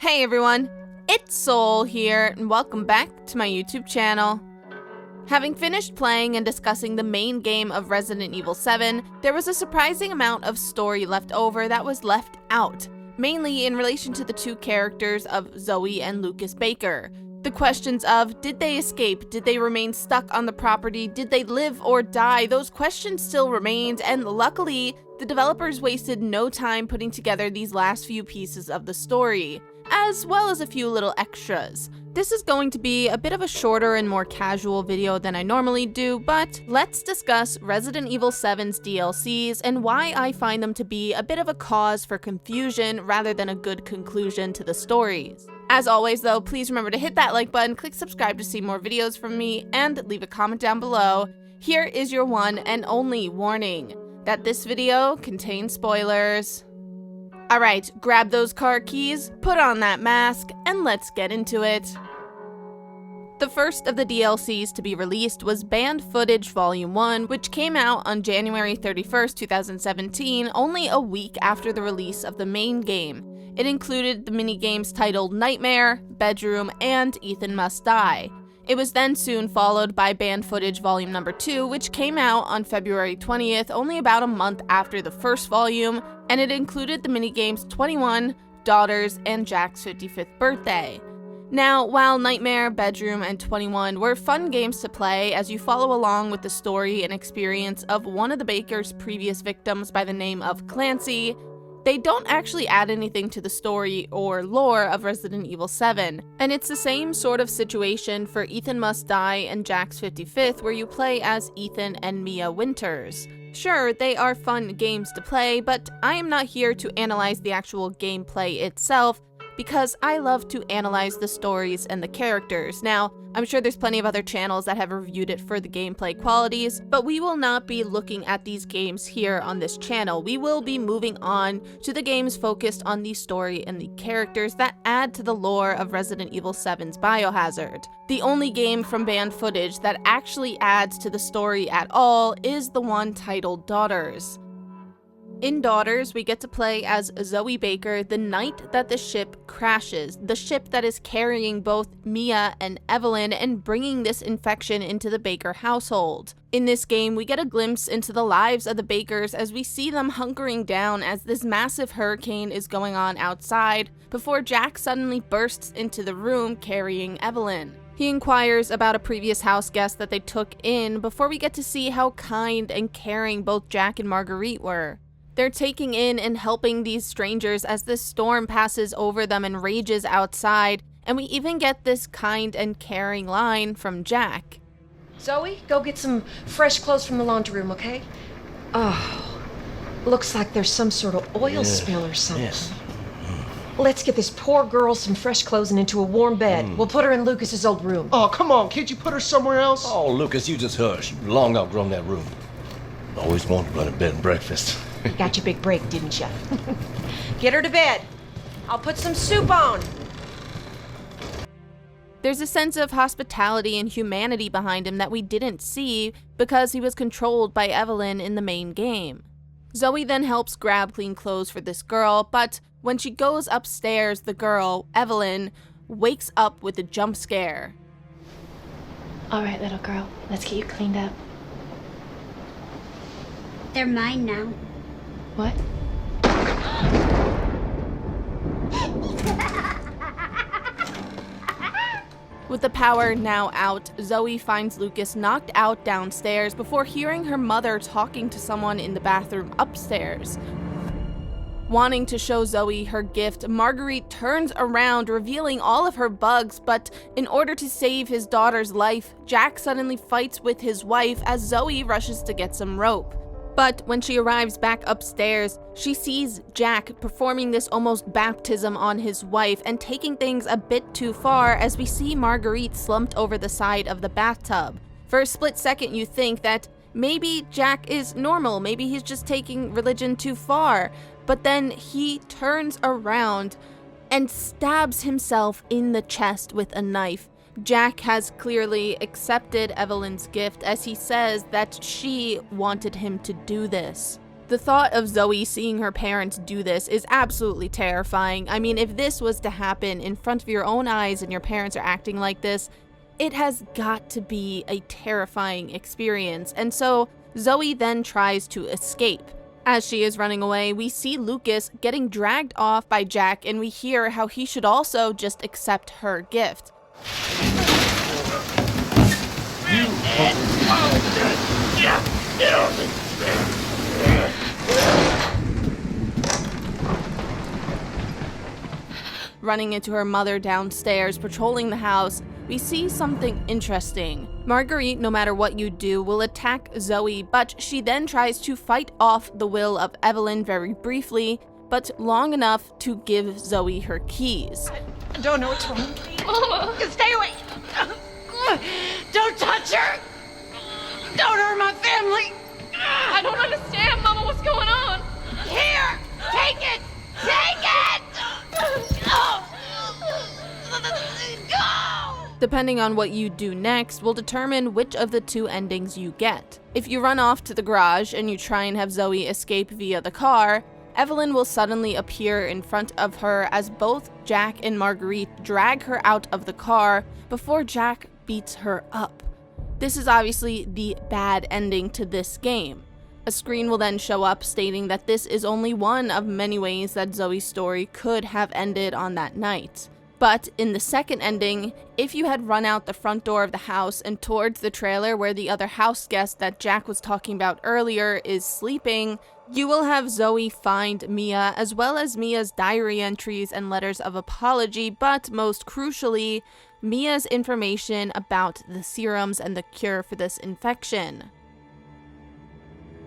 Hey everyone, it's Soul here, and welcome back to my YouTube channel. Having finished playing and discussing the main game of Resident Evil 7, there was a surprising amount of story left over that was left out, mainly in relation to the two characters of Zoe and Lucas Baker. The questions of, did they escape, did they remain stuck on the property, did they live or die, those questions still remained, and luckily, the developers wasted no time putting together these last few pieces of the story, as well as a few little extras. This is going to be a bit of a shorter and more casual video than I normally do, but let's discuss Resident Evil 7's DLCs and why I find them to be a bit of a cause for confusion rather than a good conclusion to the stories. As always though, please remember to hit that like button, click subscribe to see more videos from me, and leave a comment down below. Here is your one and only warning, that this video contains spoilers. Alright, grab those car keys, put on that mask, and let's get into it. The first of the DLCs to be released was Banned Footage Volume 1, which came out on January 31st, 2017, only a week after the release of the main game. It included the minigames titled Nightmare, Bedroom, and Ethan Must Die. It was then soon followed by Banned Footage Volume Number 2, which came out on February 20th, only about a month after the first volume, and it included the minigames 21, Daughters, and Jack's 55th birthday. Now, while Nightmare, Bedroom, and 21 were fun games to play as you follow along with the story and experience of one of the Baker's previous victims by the name of Clancy, they don't actually add anything to the story or lore of Resident Evil 7, and it's the same sort of situation for Ethan Must Die and Jack's 55th, where you play as Ethan and Mia Winters. Sure, they are fun games to play, but I am not here to analyze the actual gameplay itself, because I love to analyze the stories and the characters. Now, I'm sure there's plenty of other channels that have reviewed it for the gameplay qualities, but we will not be looking at these games here on this channel. We will be moving on to the games focused on the story and the characters that add to the lore of Resident Evil 7's Biohazard. The only game from Banned Footage that actually adds to the story at all is the one titled Daughters. In Daughters, we get to play as Zoe Baker the night that the ship crashes, the ship that is carrying both Mia and Evelyn and bringing this infection into the Baker household. In this game, we get a glimpse into the lives of the Bakers as we see them hunkering down as this massive hurricane is going on outside, before Jack suddenly bursts into the room carrying Evelyn. He inquires about a previous house guest that they took in before we get to see how kind and caring both Jack and Marguerite were. They're taking in and helping these strangers as this storm passes over them and rages outside, and we even get this kind and caring line from Jack. Zoe, go get some fresh clothes from the laundry room, okay? Oh, looks like there's some sort of oil spill or something. Yes. Let's get this poor girl some fresh clothes and into a warm bed. We'll put her in Lucas's old room. Oh, come on, can't you put her somewhere else? Oh, Lucas, you just hush. You long outgrown that room. Always wanted to run a bed and breakfast. You got your big break, didn't you? Get her to bed. I'll put some soup on. There's a sense of hospitality and humanity behind him that we didn't see because he was controlled by Evelyn in the main game. Zoe then helps grab clean clothes for this girl, but when she goes upstairs, the girl, Evelyn, wakes up with a jump scare. All right, little girl, let's get you cleaned up. They're mine now. What? With the power now out, Zoe finds Lucas knocked out downstairs before hearing her mother talking to someone in the bathroom upstairs. Wanting to show Zoe her gift, Marguerite turns around, revealing all of her bugs, but in order to save his daughter's life, Jack suddenly fights with his wife as Zoe rushes to get some rope. But when she arrives back upstairs, she sees Jack performing this almost baptism on his wife and taking things a bit too far as we see Marguerite slumped over the side of the bathtub. For a split second you think that maybe Jack is normal, maybe he's just taking religion too far, but then he turns around and stabs himself in the chest with a knife. Jack has clearly accepted Evelyn's gift as he says that she wanted him to do this. The thought of Zoe seeing her parents do this is absolutely terrifying. I mean, if this was to happen in front of your own eyes and your parents are acting like this, it has got to be a terrifying experience. And so Zoe then tries to escape. As she is running away, we see Lucas getting dragged off by Jack, and we hear how he should also just accept her gift. Running into her mother downstairs, patrolling the house, we see something interesting. Marguerite, no matter what you do, will attack Zoe, but she then tries to fight off the will of Evelyn very briefly, but long enough to give Zoe her keys. I don't know what's wrong. Mama! Stay away! Don't touch her! Don't hurt my family! I don't understand, Mama. What's going on? Here! Take it! Take it! Go! Depending on what you do next will determine which of the two endings you get. If you run off to the garage and you try and have Zoe escape via the car, Evelyn will suddenly appear in front of her as both Jack and Marguerite drag her out of the car before Jack beats her up. This is obviously the bad ending to this game. A screen will then show up stating that this is only one of many ways that Zoe's story could have ended on that night. But in the second ending, if you had run out the front door of the house and towards the trailer where the other house guest that Jack was talking about earlier is sleeping, you will have Zoe find Mia, as well as Mia's diary entries and letters of apology, but most crucially, Mia's information about the serums and the cure for this infection.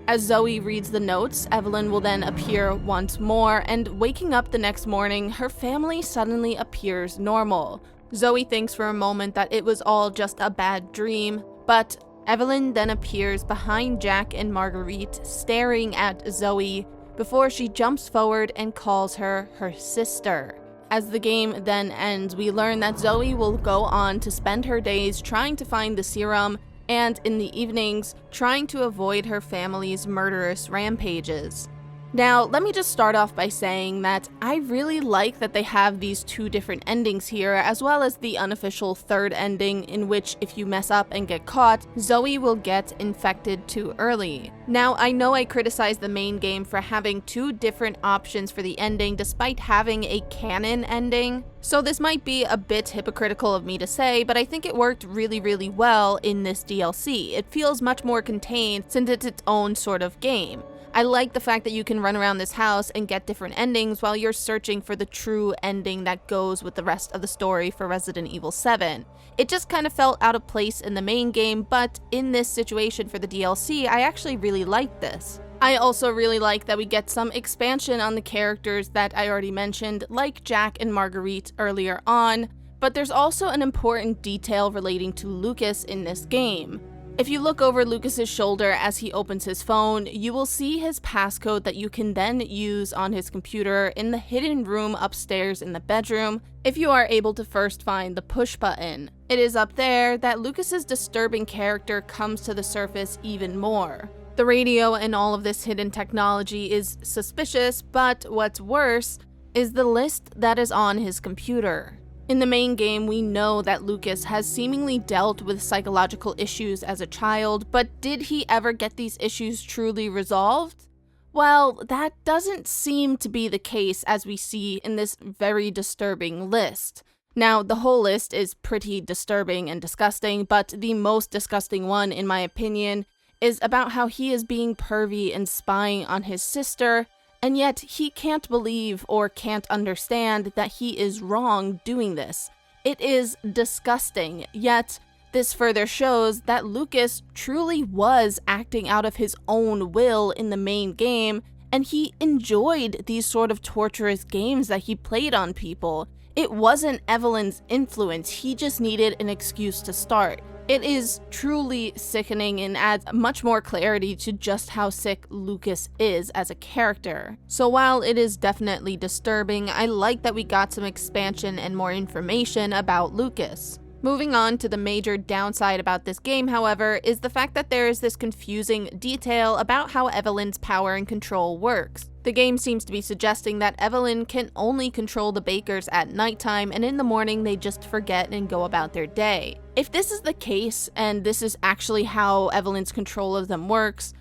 As Zoe reads the notes, Evelyn will then appear once more, and waking up the next morning, her family suddenly appears normal. Zoe thinks for a moment that it was all just a bad dream, but Evelyn then appears behind Jack and Marguerite, staring at Zoe, before she jumps forward and calls her her sister. As the game then ends, we learn that Zoe will go on to spend her days trying to find the serum, and in the evenings, trying to avoid her family's murderous rampages. Now, let me just start off by saying that I really like that they have these two different endings here, as well as the unofficial third ending in which if you mess up and get caught, Zoe will get infected too early. Now, I know I criticized the main game for having two different options for the ending despite having a canon ending, so this might be a bit hypocritical of me to say, but I think it worked really, really well in this DLC. It feels much more contained since it's its own sort of game. I like the fact that you can run around this house and get different endings while you're searching for the true ending that goes with the rest of the story for Resident Evil 7. It just kind of felt out of place in the main game, but in this situation for the DLC, I actually really liked this. I also really like that we get some expansion on the characters that I already mentioned, like Jack and Marguerite earlier on, but there's also an important detail relating to Lucas in this game. If you look over Lucas's shoulder as he opens his phone, you will see his passcode that you can then use on his computer in the hidden room upstairs in the bedroom, if you are able to first find the push button. It is up there that Lucas's disturbing character comes to the surface even more. The radio and all of this hidden technology is suspicious, but what's worse is the list that is on his computer. In the main game, we know that Lucas has seemingly dealt with psychological issues as a child, but did he ever get these issues truly resolved? Well, that doesn't seem to be the case as we see in this very disturbing list. Now, the whole list is pretty disturbing and disgusting, but the most disgusting one, in my opinion, is about how he is being pervy and spying on his sister, and yet he can't believe or can't understand that he is wrong doing this. It is disgusting, yet this further shows that Lucas truly was acting out of his own will in the main game, and he enjoyed these sort of torturous games that he played on people. It wasn't Evelyn's influence, he just needed an excuse to start. It is truly sickening and adds much more clarity to just how sick Lucas is as a character. So while it is definitely disturbing, I like that we got some expansion and more information about Lucas. Moving on to the major downside about this game, however, is the fact that there is this confusing detail about how Evelyn's power and control works. The game seems to be suggesting that Evelyn can only control the bakers at nighttime, and in the morning they just forget and go about their day. If this is the case, and this is actually how Evelyn's control of them works,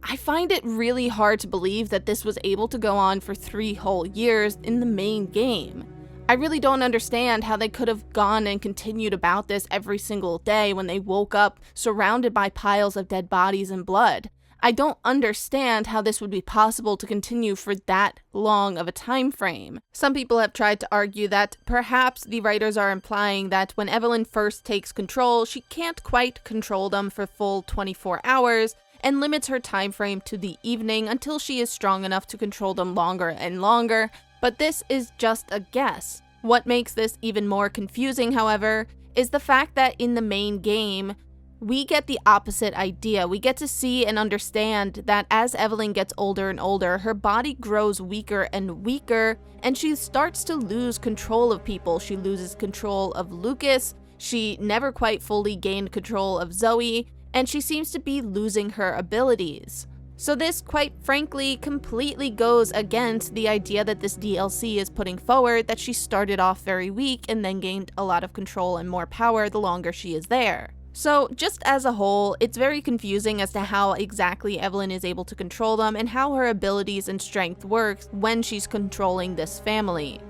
I find it really hard to believe that this was able to go on for 3 whole years in the main game. I really don't understand how they could have gone and continued about this every single day when they woke up surrounded by piles of dead bodies and blood. I don't understand how this would be possible to continue for that long of a time frame. Some people have tried to argue that perhaps the writers are implying that when Evelyn first takes control, she can't quite control them for full 24 hours and limits her time frame to the evening until she is strong enough to control them longer and longer. But this is just a guess. What makes this even more confusing, however, is the fact that in the main game, we get the opposite idea. We get to see and understand that as Evelyn gets older and older, her body grows weaker and weaker, and she starts to lose control of people. She loses control of Lucas, she never quite fully gained control of Zoe, and she seems to be losing her abilities. So this, quite frankly, completely goes against the idea that this DLC is putting forward, that she started off very weak and then gained a lot of control and more power the longer she is there. So just as a whole, it's very confusing as to how exactly Evelyn is able to control them and how her abilities and strength works when she's controlling this family.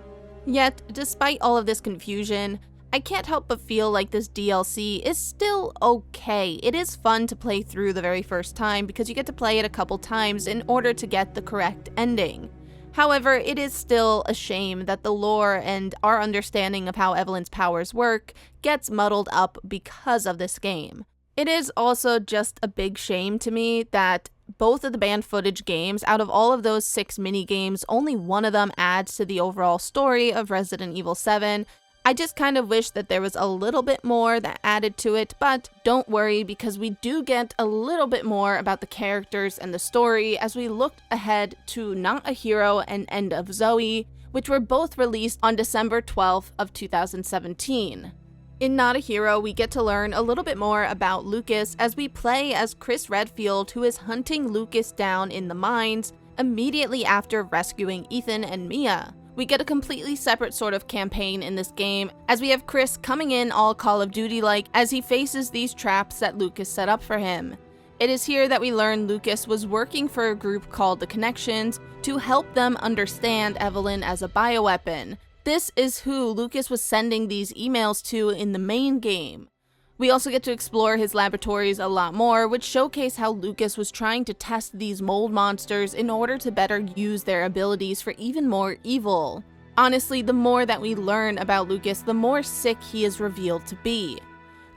Yet, despite all of this confusion, I can't help but feel like this DLC is still okay. It is fun to play through the very first time because you get to play it a couple times in order to get the correct ending. However, it is still a shame that the lore and our understanding of how Evelyn's powers work gets muddled up because of this game. It is also just a big shame to me that both of the banned footage games, out of all of those 6 mini-games, only one of them adds to the overall story of Resident Evil 7. I just kind of wish that there was a little bit more that added to it, but don't worry because we do get a little bit more about the characters and the story as we look ahead to Not a Hero and End of Zoe, which were both released on December 12th of 2017. In Not a Hero, we get to learn a little bit more about Lucas as we play as Chris Redfield, who is hunting Lucas down in the mines immediately after rescuing Ethan and Mia. We get a completely separate sort of campaign in this game, as we have Chris coming in all Call of Duty-like as he faces these traps that Lucas set up for him. It is here that we learn Lucas was working for a group called The Connections to help them understand Evelyn as a bioweapon. This is who Lucas was sending these emails to in the main game. We also get to explore his laboratories a lot more, which showcase how Lucas was trying to test these mold monsters in order to better use their abilities for even more evil. Honestly, the more that we learn about Lucas, the more sick he is revealed to be.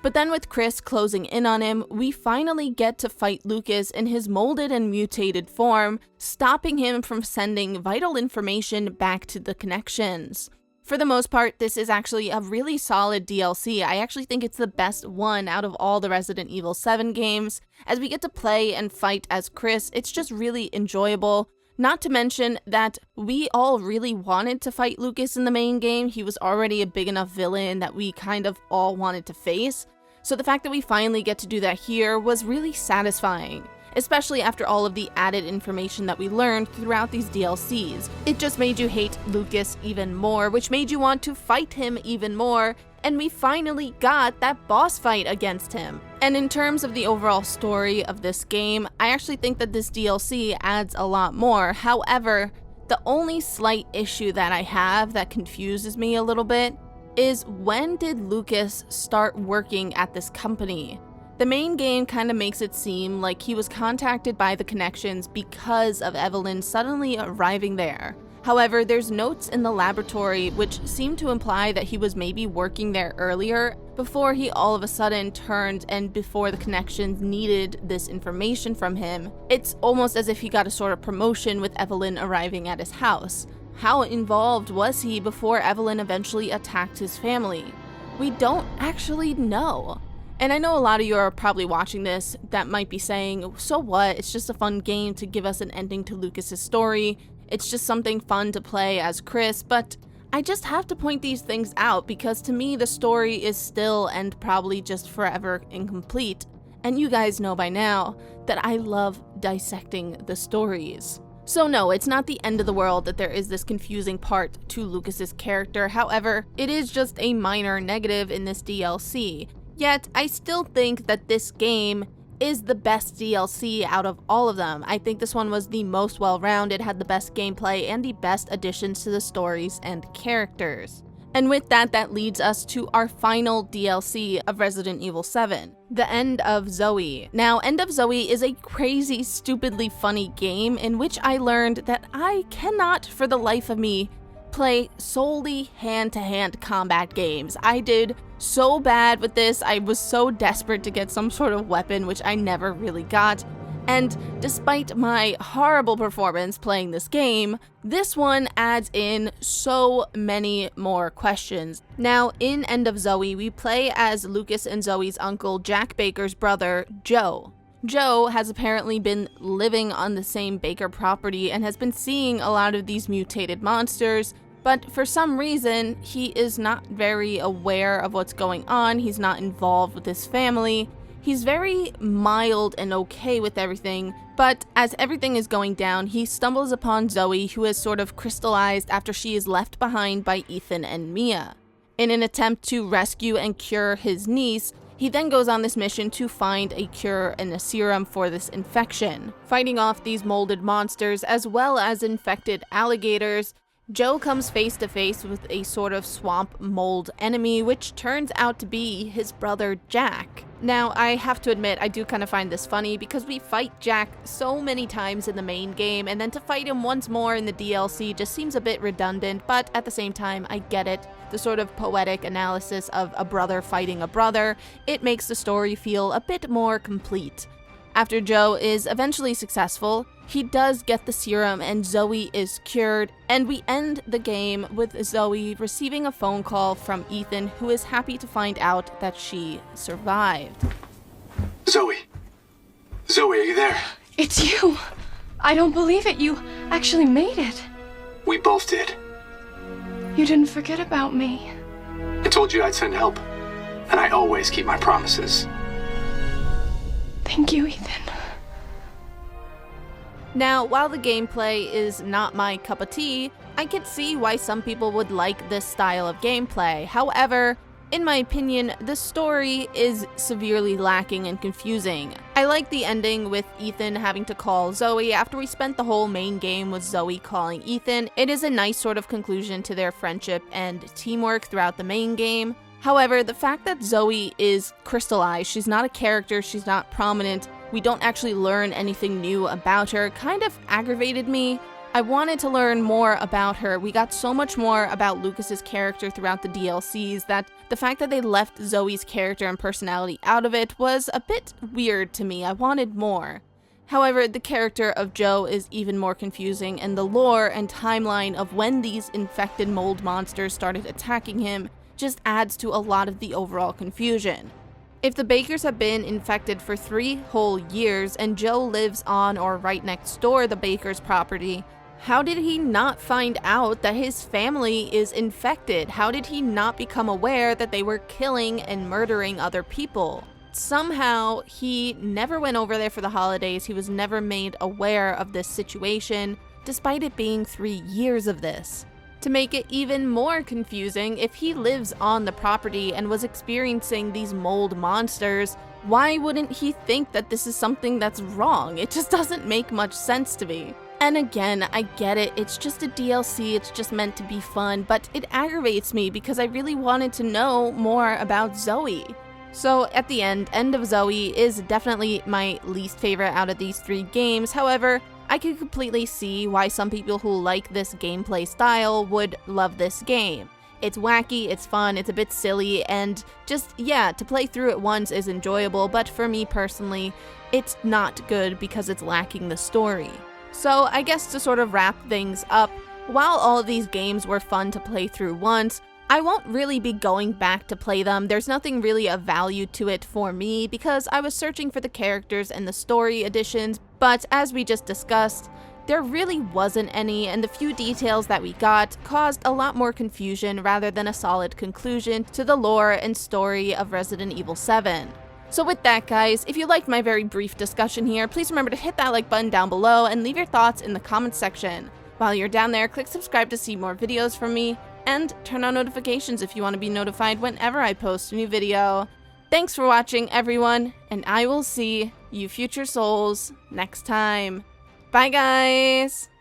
But then with Chris closing in on him, we finally get to fight Lucas in his molded and mutated form, stopping him from sending vital information back to the Connections. For the most part, this is actually a really solid DLC. I actually think it's the best one out of all the Resident Evil 7 games. As we get to play and fight as Chris, it's just really enjoyable. Not to mention that we all really wanted to fight Lucas in the main game. He was already a big enough villain that we kind of all wanted to face. So the fact that we finally get to do that here was really satisfying, especially after all of the added information that we learned throughout these DLCs. It just made you hate Lucas even more, which made you want to fight him even more, and we finally got that boss fight against him. And in terms of the overall story of this game, I actually think that this DLC adds a lot more. However, the only slight issue that I have that confuses me a little bit is, when did Lucas start working at this company? The main game kind of makes it seem like he was contacted by the Connections because of Evelyn suddenly arriving there. However, there's notes in the laboratory which seem to imply that he was maybe working there earlier before he all of a sudden turned, and before the Connections needed this information from him. It's almost as if he got a sort of promotion with Evelyn arriving at his house. How involved was he before Evelyn eventually attacked his family? We don't actually know. And I know a lot of you are probably watching this that might be saying, so what, it's just a fun game to give us an ending to Lucas's story, it's just something fun to play as Chris, but I just have to point these things out because to me the story is still and probably just forever incomplete. And you guys know by now that I love dissecting the stories. So no, it's not the end of the world that there is this confusing part to Lucas's character. However, it is just a minor negative in this DLC. Yet, I still think that this game is the best DLC out of all of them. I think this one was the most well-rounded, had the best gameplay, and the best additions to the stories and characters. And with that, that leads us to our final DLC of Resident Evil 7, the End of Zoe. Now, End of Zoe is a crazy, stupidly funny game in which I learned that I cannot, for the life of me, play solely hand-to-hand combat games. I did so bad with this. I was so desperate to get some sort of weapon, which I never really got. And despite my horrible performance playing this game, this one adds in so many more questions. Now, in End of Zoe, we play as Lucas and Zoe's uncle, Jack Baker's brother, Joe. Joe has apparently been living on the same Baker property and has been seeing a lot of these mutated monsters, but for some reason, he is not very aware of what's going on. He's not involved with his family. He's very mild and okay with everything, but as everything is going down, he stumbles upon Zoe, who has sort of crystallized after she is left behind by Ethan and Mia. In an attempt to rescue and cure his niece, he then goes on this mission to find a cure and a serum for this infection. Fighting off these molded monsters as well as infected alligators, Joe comes face to face with a sort of swamp mold enemy, which turns out to be his brother Jack. Now, I have to admit, I do kind of find this funny because we fight Jack so many times in the main game, and then to fight him once more in the DLC just seems a bit redundant, but at the same time, I get it. The sort of poetic analysis of a brother fighting a brother, it makes the story feel a bit more complete. After Joe is eventually successful, he does get the serum and Zoe is cured, and we end the game with Zoe receiving a phone call from Ethan, who is happy to find out that she survived. Zoe! Zoe, are you there? It's you! I don't believe it. You actually made it. We both did. You didn't forget about me. I told you I'd send help, and I always keep my promises. Thank you, Ethan. Now, while the gameplay is not my cup of tea, I could see why some people would like this style of gameplay. However, in my opinion, the story is severely lacking and confusing. I like the ending with Ethan having to call Zoe after we spent the whole main game with Zoe calling Ethan. It is a nice sort of conclusion to their friendship and teamwork throughout the main game. However, the fact that Zoe is crystallized, she's not a character, she's not prominent, we don't actually learn anything new about her, kind of aggravated me. I wanted to learn more about her. We got so much more about Lucas's character throughout the DLCs that the fact that they left Zoe's character and personality out of it was a bit weird to me. I wanted more. However, the character of Joe is even more confusing, and the lore and timeline of when these infected mold monsters started attacking him just adds to a lot of the overall confusion. If the Bakers have been infected for 3 whole years and Joe lives on or right next door the Bakers' property, how did he not find out that his family is infected? How did he not become aware that they were killing and murdering other people? Somehow, he never went over there for the holidays. He was never made aware of this situation, despite it being 3 years of this. To make it even more confusing, if he lives on the property and was experiencing these mold monsters, why wouldn't he think that this is something that's wrong? It just doesn't make much sense to me. And again, I get it, it's just a DLC, it's just meant to be fun, but it aggravates me because I really wanted to know more about Zoe. So at the end of Zoe is definitely my least favorite out of these 3 games. However, I could completely see why some people who like this gameplay style would love this game. It's wacky, it's fun, it's a bit silly, and just, yeah, to play through it once is enjoyable, but for me personally, it's not good because it's lacking the story. So I guess to sort of wrap things up, while all of these games were fun to play through once, I won't really be going back to play them. There's nothing really of value to it for me because I was searching for the characters and the story additions, but as we just discussed, there really wasn't any, and the few details that we got caused a lot more confusion rather than a solid conclusion to the lore and story of Resident Evil 7. So with that, guys, if you liked my very brief discussion here, please remember to hit that like button down below and leave your thoughts in the comments section. While you're down there, click subscribe to see more videos from me, and turn on notifications if you want to be notified whenever I post a new video. Thanks for watching, everyone, and I will see you future souls next time. Bye, guys!